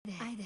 Ajde.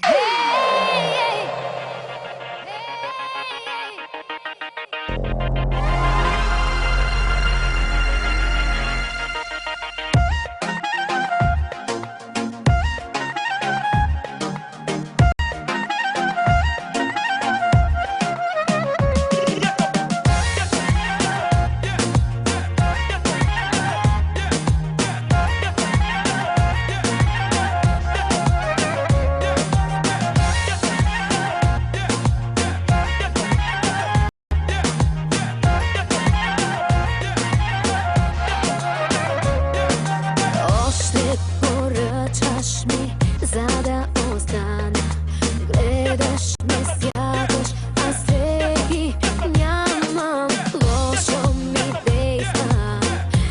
Поръчаш ми, за да остана. Гледаш ме сякаш, аз те ги нямам. Лошо ми действа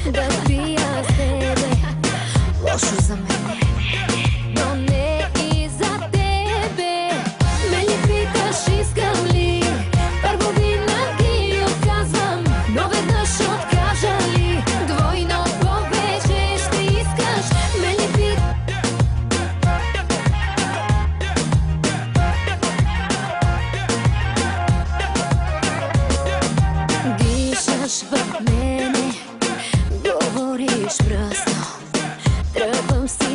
да пия с тебе. Лошо за мене, но не и за тебе. Ме ли питаш искам ли? Първо винаги отказвам, но веднъж откажа ли? Двойно повече ще искаш. Ме ли дишаш в мене, говориш пръсно, тръпвам се